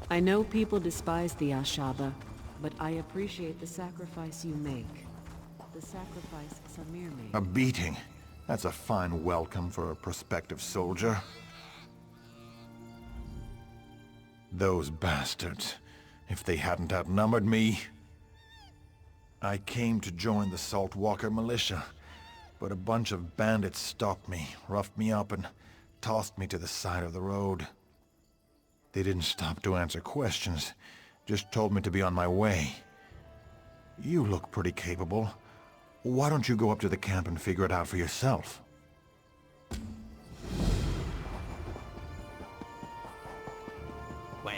I know people despise the Ashaba, but I appreciate the sacrifice you make. The sacrifice Samir made. A beating. That's a fine welcome for a prospective soldier. Those bastards. If they hadn't outnumbered me... I came to join the Saltwalker militia, but a bunch of bandits stopped me, roughed me up, and tossed me to the side of the road. They didn't stop to answer questions, just told me to be on my way. You look pretty capable. Why don't you go up to the camp and figure it out for yourself? Well?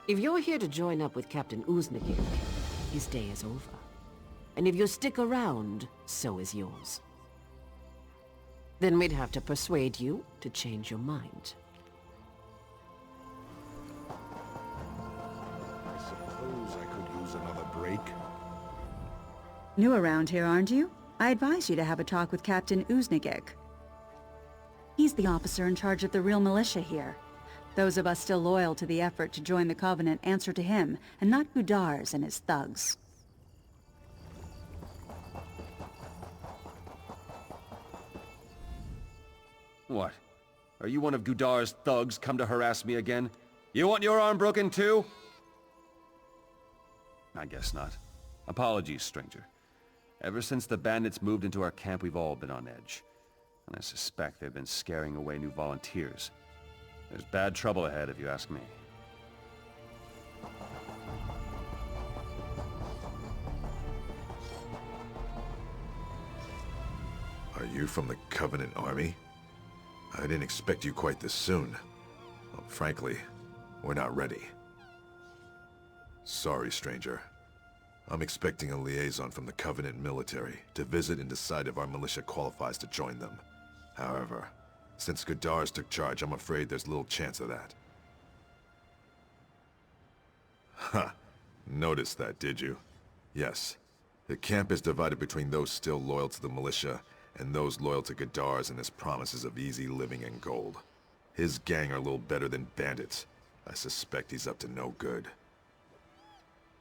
If you're here to join up with Captain Uznagir, his day is over. And if you stick around, so is yours. Then we'd have to persuade you to change your mind. I suppose I could use another break. New around here, aren't you? I advise you to have a talk with Captain Uznagir. He's the officer in charge of the real militia here. Those of us still loyal to the effort to join the Covenant answer to him, and not Gudars and his thugs. What? Are you one of Gudar's thugs come to harass me again? You want your arm broken too? I guess not. Apologies, stranger. Ever since the bandits moved into our camp, we've all been on edge. And I suspect they've been scaring away new volunteers. There's bad trouble ahead, if you ask me. Are you from the Covenant Army? I didn't expect you quite this soon. Well, frankly, we're not ready. Sorry, stranger. I'm expecting a liaison from the Covenant military to visit and decide if our militia qualifies to join them. However, since Gudars took charge, I'm afraid there's little chance of that. Ha! Noticed that, did you? Yes. The camp is divided between those still loyal to the militia and those loyal to Gudars and his promises of easy living and gold. His gang are a little better than bandits. I suspect he's up to no good.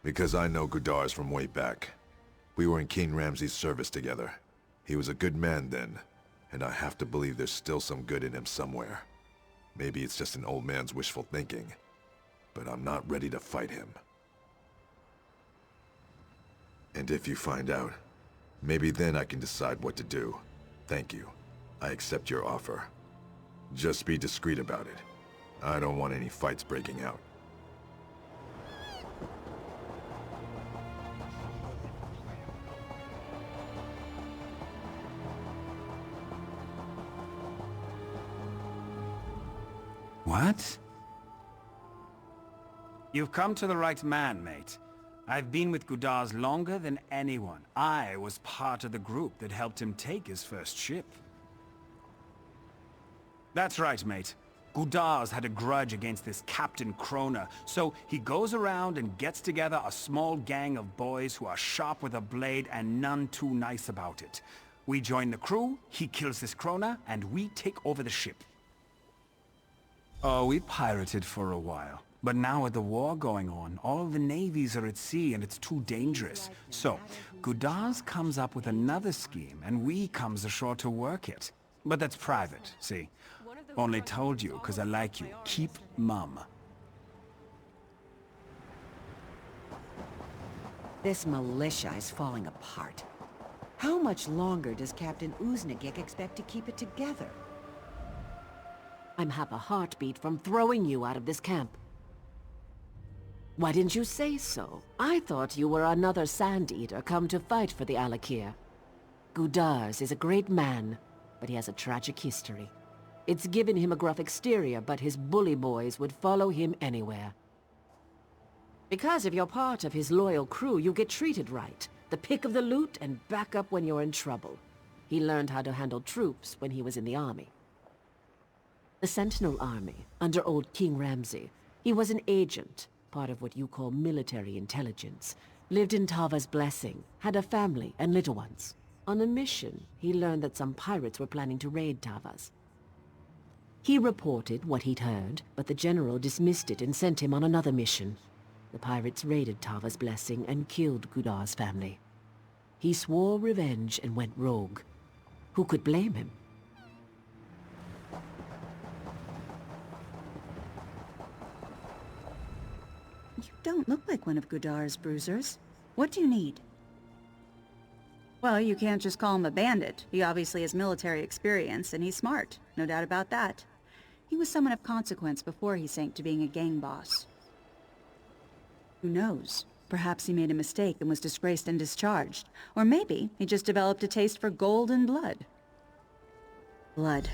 Because I know Gudars from way back. We were in King Ramsay's service together. He was a good man then, and I have to believe there's still some good in him somewhere. Maybe it's just an old man's wishful thinking, but I'm not ready to fight him. And if you find out, maybe then I can decide what to do. Thank you. I accept your offer. Just be discreet about it. I don't want any fights breaking out. What? You've come to the right man, mate. I've been with Gudars longer than anyone. I was part of the group that helped him take his first ship. That's right, mate. Gudars had a grudge against this Captain Krona, so he goes around and gets together a small gang of boys who are sharp with a blade and none too nice about it. We join the crew, he kills this Krona, and we take over the ship. Oh, we pirated for a while. But now with the war going on, all the navies are at sea and it's too dangerous. So, Gudars comes up with another scheme and we comes ashore to work it. But that's private, see? Only told you because I like you. Keep mum. This militia is falling apart. How much longer does Captain Uznagir expect to keep it together? I'm half a heartbeat from throwing you out of this camp. Why didn't you say so? I thought you were another Sand-Eater come to fight for the Alik'r. Gudars is a great man, but he has a tragic history. It's given him a gruff exterior, but his bully boys would follow him anywhere. Because if you're part of his loyal crew, you get treated right. The pick of the loot and back up when you're in trouble. He learned how to handle troops when he was in the army. The Sentinel Army, under old King Ramsay. He was an agent, part of what you call military intelligence. Lived in Tava's Blessing, had a family and little ones. On a mission, he learned that some pirates were planning to raid Tava's. He reported what he'd heard, but the general dismissed it and sent him on another mission. The pirates raided Tava's Blessing and killed Gudar's family. He swore revenge and went rogue. Who could blame him? You don't look like one of Gudar's bruisers. What do you need? Well, you can't just call him a bandit. He obviously has military experience, and he's smart. No doubt about that. He was someone of consequence before he sank to being a gang boss. Who knows? Perhaps he made a mistake and was disgraced and discharged. Or maybe he just developed a taste for gold and blood. Blood.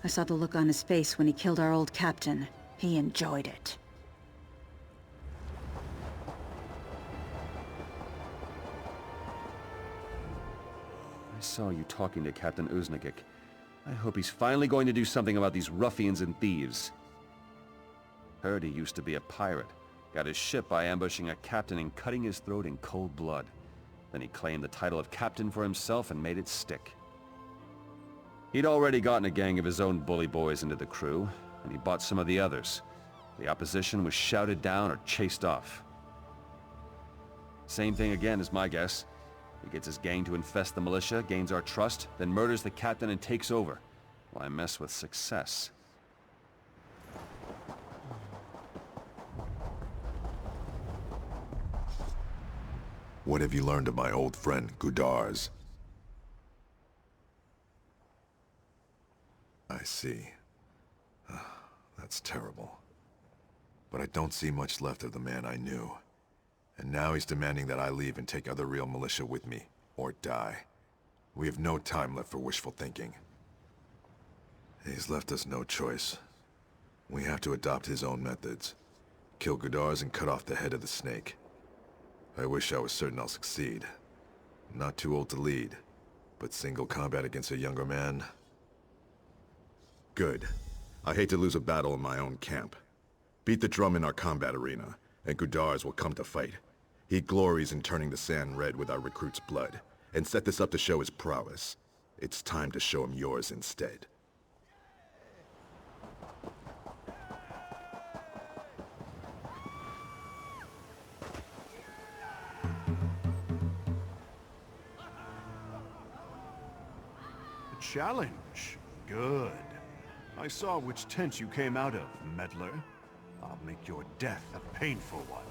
I saw the look on his face when he killed our old captain. He enjoyed it. I saw you talking to Captain Uznagik. I hope he's finally going to do something about these ruffians and thieves. Heard he used to be a pirate. Got his ship by ambushing a captain and cutting his throat in cold blood. Then he claimed the title of captain for himself and made it stick. He'd already gotten a gang of his own bully boys into the crew, and he bought some of the others. The opposition was shouted down or chased off. Same thing again is my guess. He gets his gang to infest the militia, gains our trust, then murders the captain and takes over. Why mess with success? What have you learned of my old friend, Gudar's? I see. That's terrible. But I don't see much left of the man I knew. And now he's demanding that I leave and take other real militia with me, or die. We have no time left for wishful thinking. He's left us no choice. We have to adopt his own methods. Kill Gudar's and cut off the head of the snake. I wish I was certain I'll succeed. I'm not too old to lead, but single combat against a younger man... Good. I hate to lose a battle in my own camp. Beat the drum in our combat arena, and Gudar's will come to fight. He glories in turning the sand red with our recruits' blood, and set this up to show his prowess. It's time to show him yours instead. A challenge. Good. I saw which tent you came out of, meddler. I'll make your death a painful one.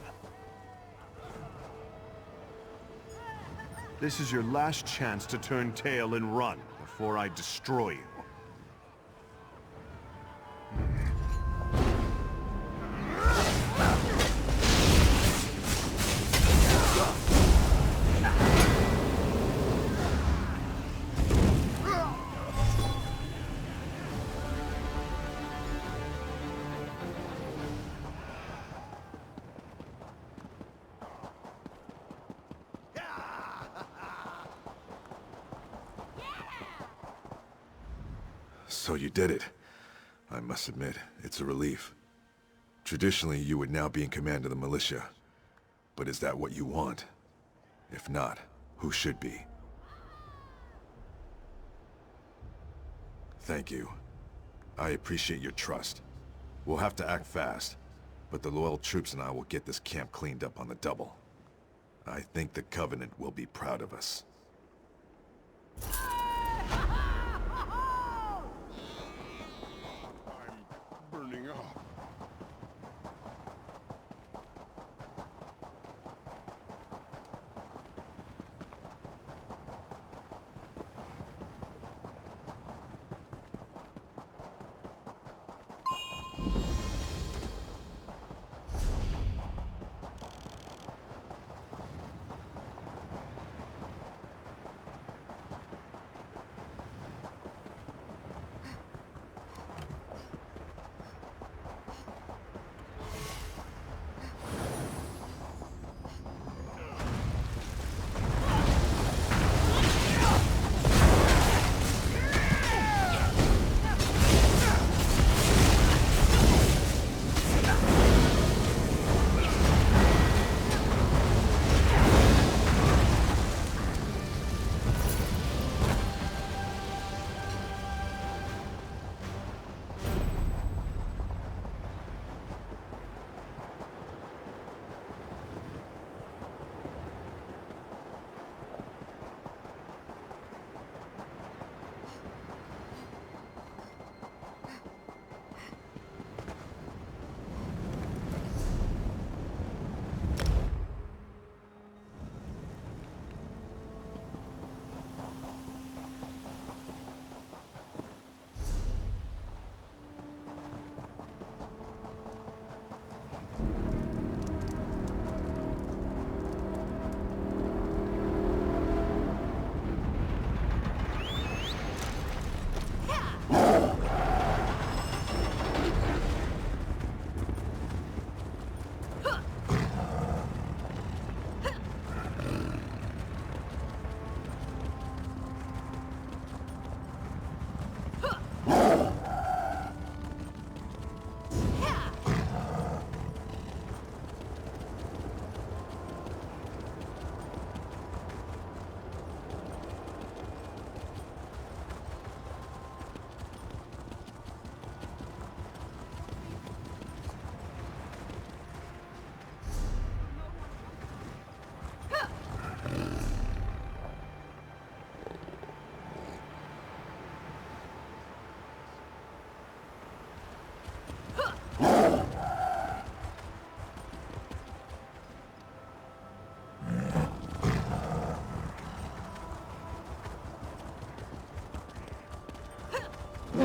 This is your last chance to turn tail and run before I destroy you. So you did it. I must admit, it's a relief. Traditionally, you would now be in command of the militia. But is that what you want? If not, who should be? Thank you. I appreciate your trust. We'll have to act fast, but the loyal troops and I will get this camp cleaned up on the double. I think the Covenant will be proud of us. Burning up. So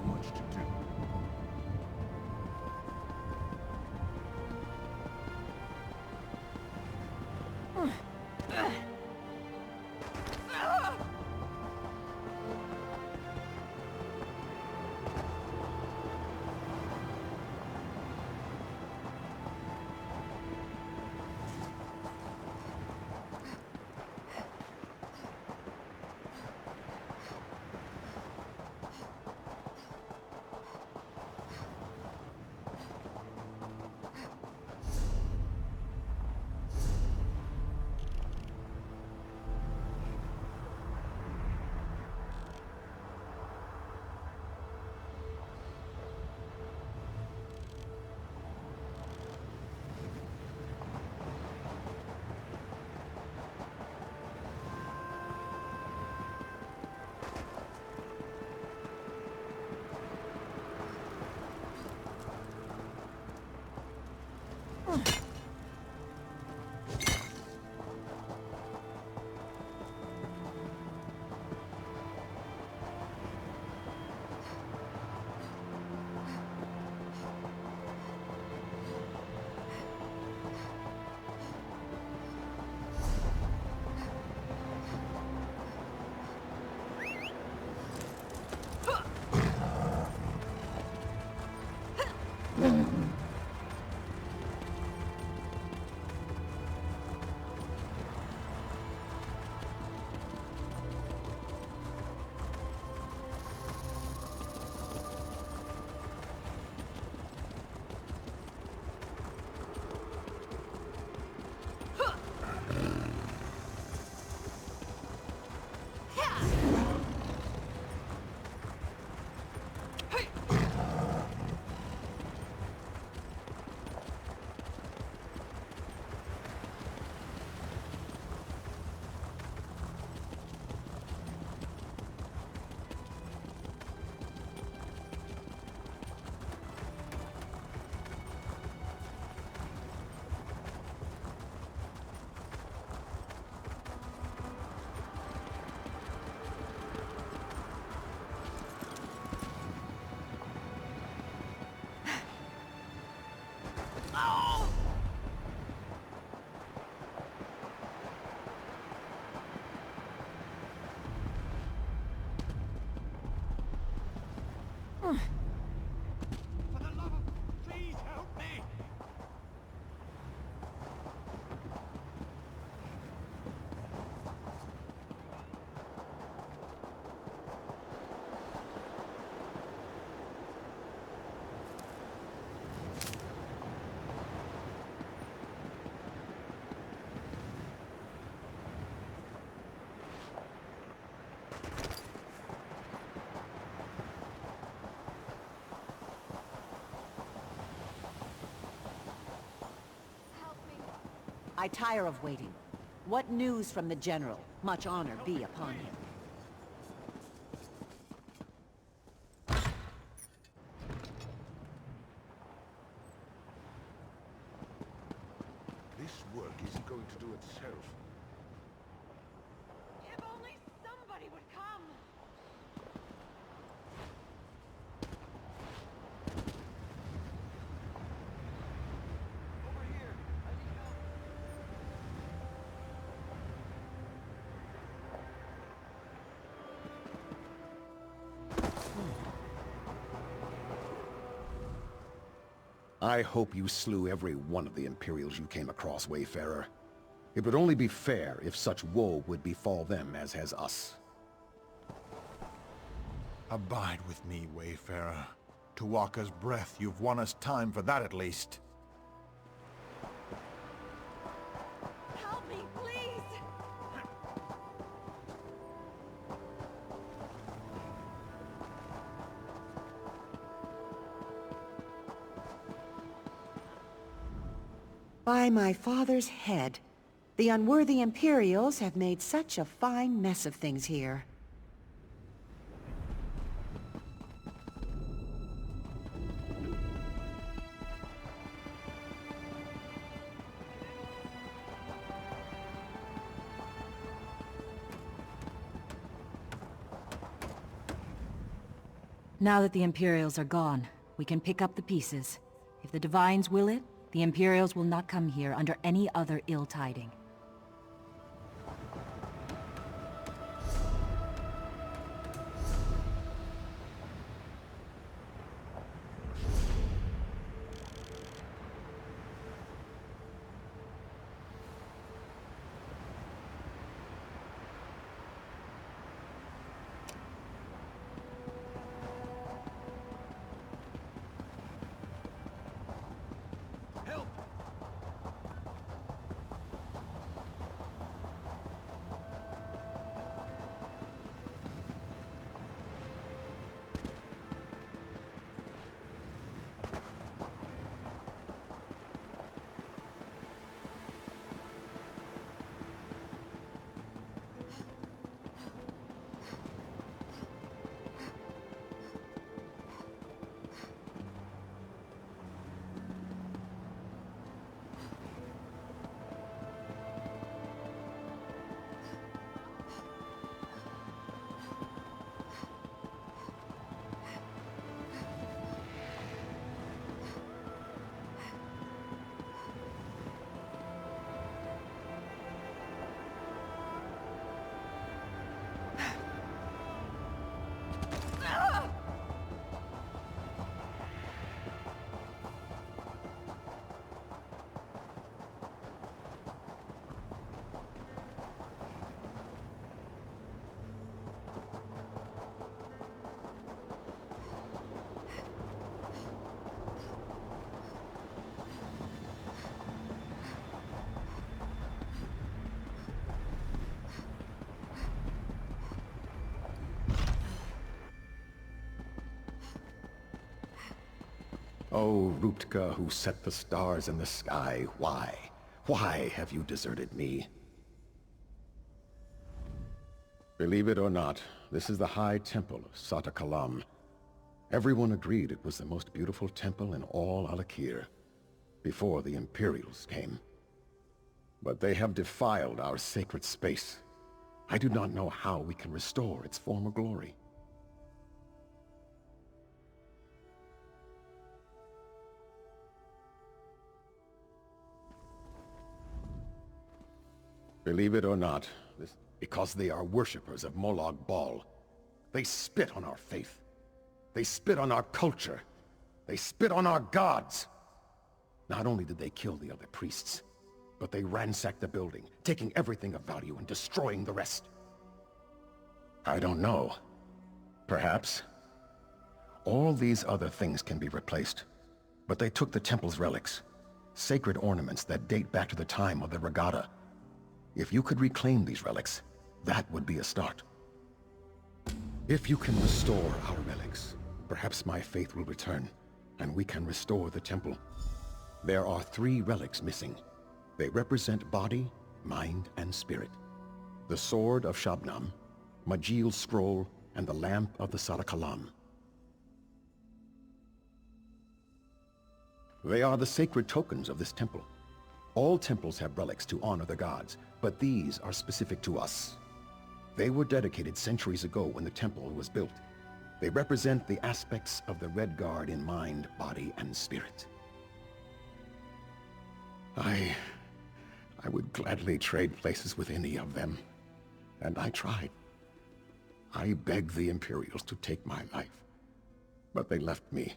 much to do. For the love of... Please help me! I tire of waiting. What news from the General? Much honor be upon him. This work isn't going to do itself. If only somebody would come! Over here! I need help! I hope you slew every one of the Imperials you came across, Wayfarer. It would only be fair if such woe would befall them as has us. Abide with me, Wayfarer. To Walker's breath, you've won us time for that at least. Help me, please! By my father's head, The unworthy Imperials have made such a fine mess of things here. Now that the Imperials are gone, we can pick up the pieces. If the Divines will it, the Imperials will not come here under any other ill tiding. O Rutka, who set the stars in the sky, why? Why have you deserted me? Believe it or not, this is the High Temple of Satakalam. Everyone agreed it was the most beautiful temple in all Alik'r, before the Imperials came. But they have defiled our sacred space. I do not know how we can restore its former glory. Believe it or not, because they are worshippers of Molag Bal. They spit on our faith. They spit on our culture. They spit on our gods. Not only did they kill the other priests, but they ransacked the building, taking everything of value and destroying the rest. I don't know. Perhaps. All these other things can be replaced, but they took the temple's relics, sacred ornaments that date back to the time of the regatta. If you could reclaim these relics, that would be a start. If you can restore our relics, perhaps my faith will return, and we can restore the temple. There are 3 relics missing. They represent body, mind, and spirit. The Sword of Shabnam, Majil's Scroll, and the Lamp of the Satakalam. They are the sacred tokens of this temple. All temples have relics to honor the gods, but these are specific to us. They were dedicated centuries ago when the temple was built. They represent the aspects of the Red Guard in mind, body, and spirit. I would gladly trade places with any of them, and I tried. I begged the Imperials to take my life, but they left me.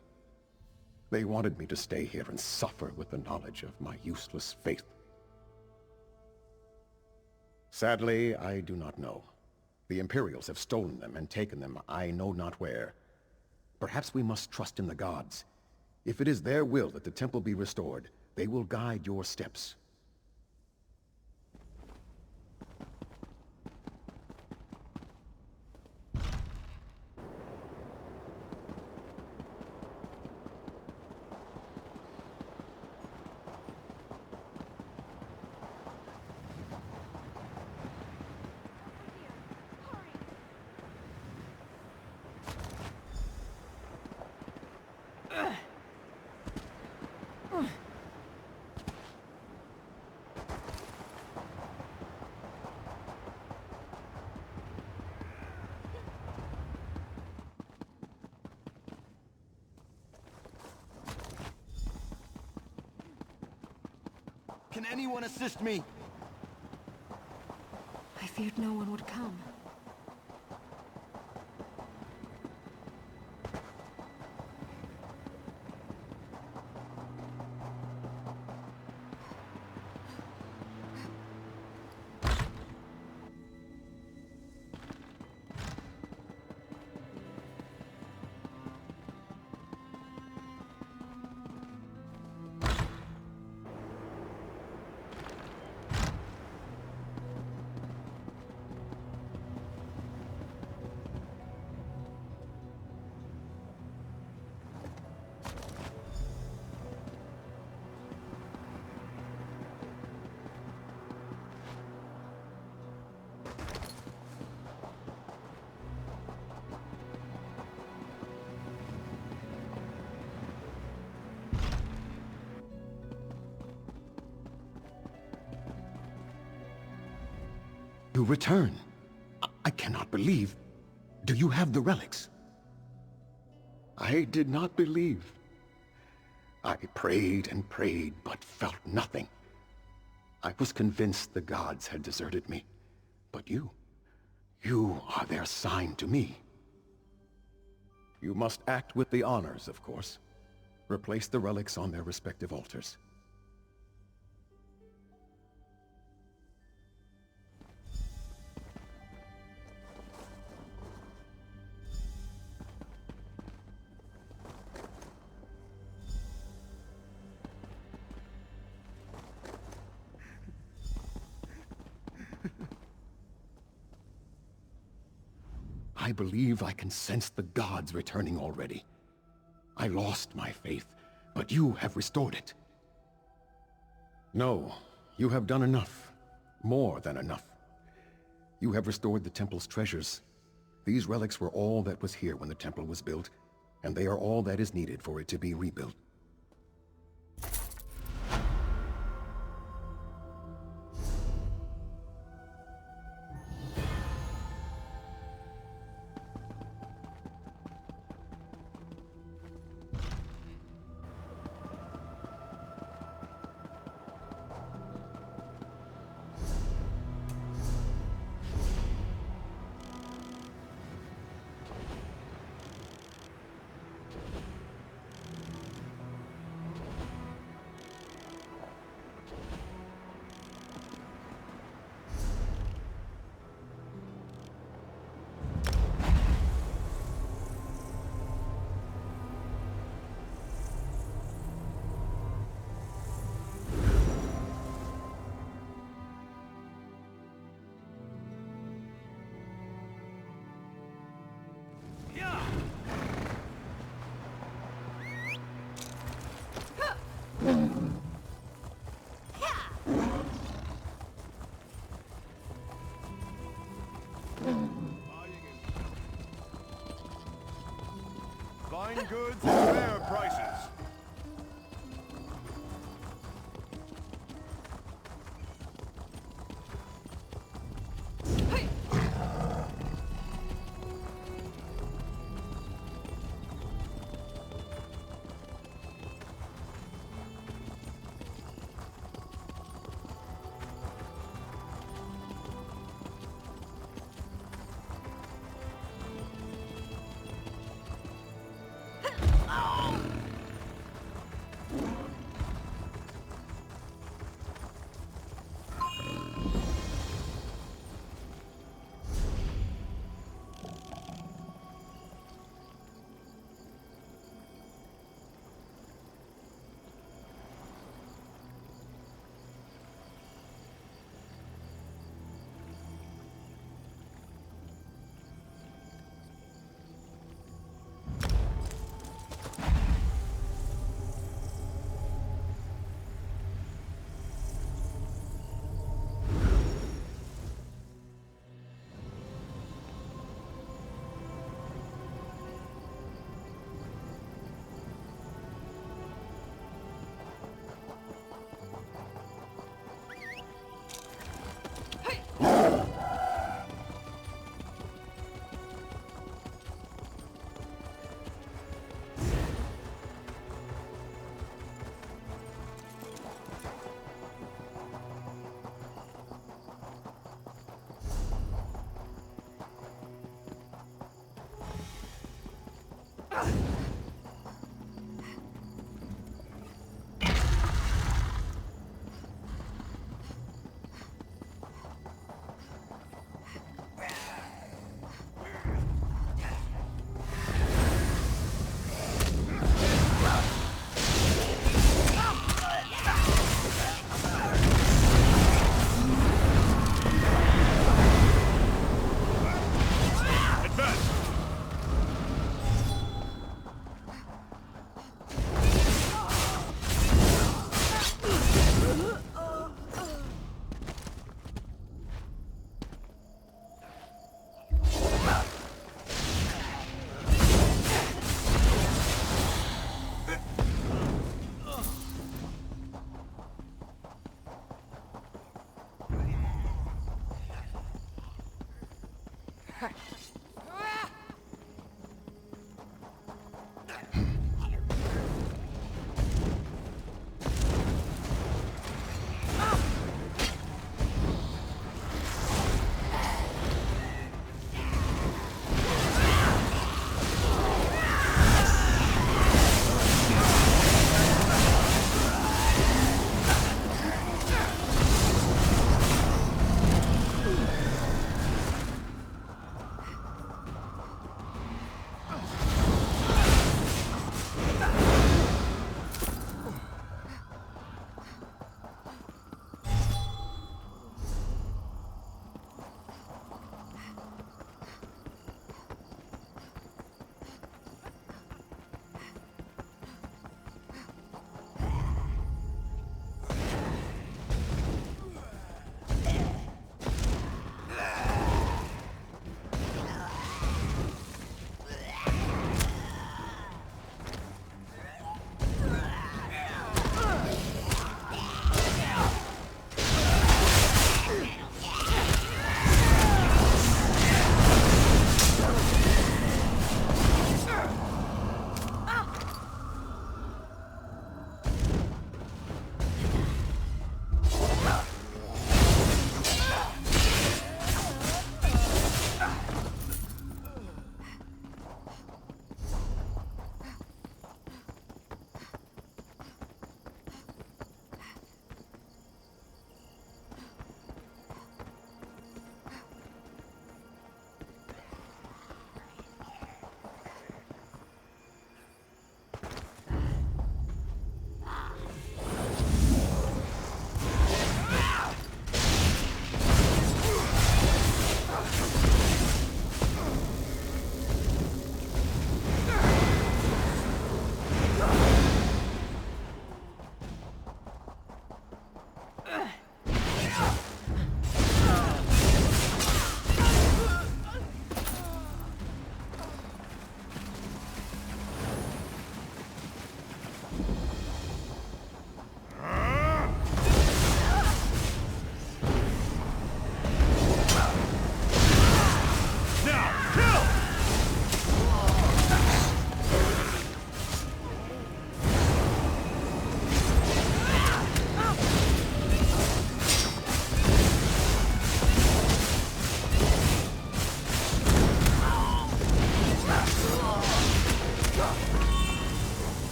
They wanted me to stay here and suffer with the knowledge of my useless faith. Sadly, I do not know. The Imperials have stolen them and taken them I know not where. Perhaps we must trust in the gods. If it is their will that the temple be restored, they will guide your steps. Can anyone assist me? I feared no one would come. You return. I cannot believe. Do you have the relics? I did not believe. I prayed and prayed, but felt nothing. I was convinced the gods had deserted me. But you are their sign to me. You must act with the honors, of course. Replace the relics on their respective altars. I believe I can sense the gods returning already. I lost my faith, but you have restored it. No, you have done enough. More than enough. You have restored the temple's treasures. These relics were all that was here when the temple was built, and they are all that is needed for it to be rebuilt. Fine goods at fair prices.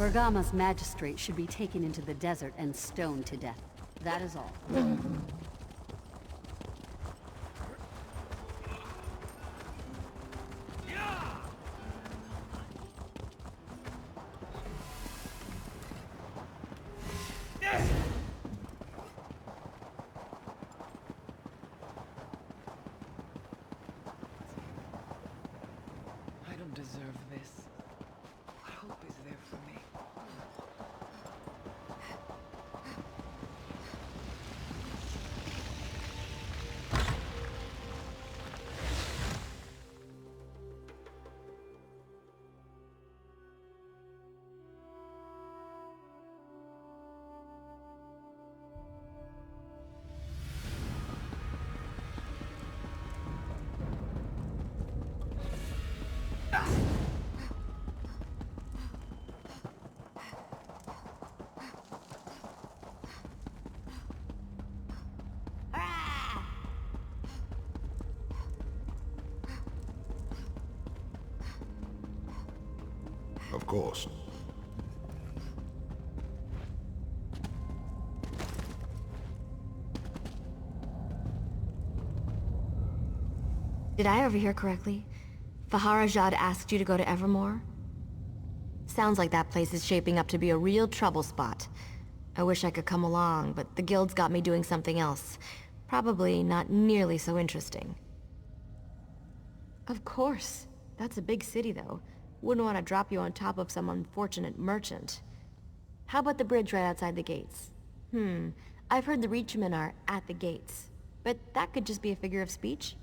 Bergama's magistrate should be taken into the desert and stoned to death. That is all. course. Did I overhear correctly? Faharajad asked you to go to Evermore? Sounds like that place is shaping up to be a real trouble spot. I wish I could come along, but the guild's got me doing something else. Probably not nearly so interesting. Of course. That's a big city, though. Wouldn't want to drop you on top of some unfortunate merchant. How about the bridge right outside the gates? I've heard the Reachman are at the gates. But that could just be a figure of speech.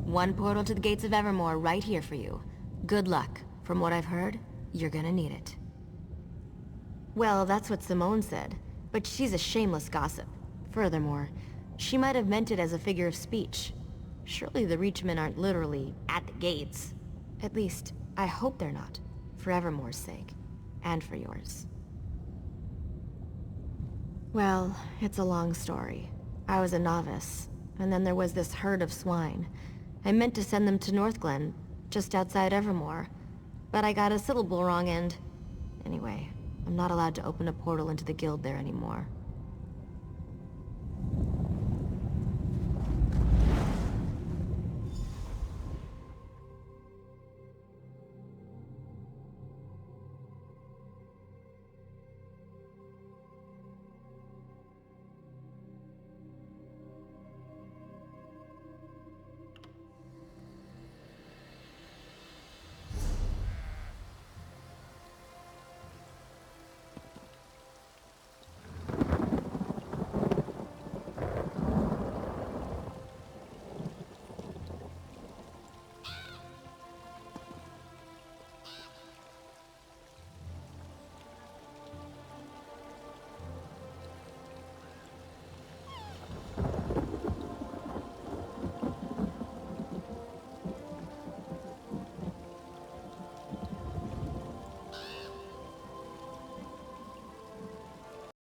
One portal to the gates of Evermore right here for you. Good luck. From what I've heard, you're gonna need it. Well, that's what Simone said, but she's a shameless gossip. Furthermore, she might have meant it as a figure of speech. Surely the Reachmen aren't literally at the gates. At least, I hope they're not. For Evermore's sake. And for yours. Well, it's a long story. I was a novice, and then there was this herd of swine. I meant to send them to Northglen, just outside Evermore, but I got a syllable wrong and... Anyway, I'm not allowed to open a portal into the guild there anymore.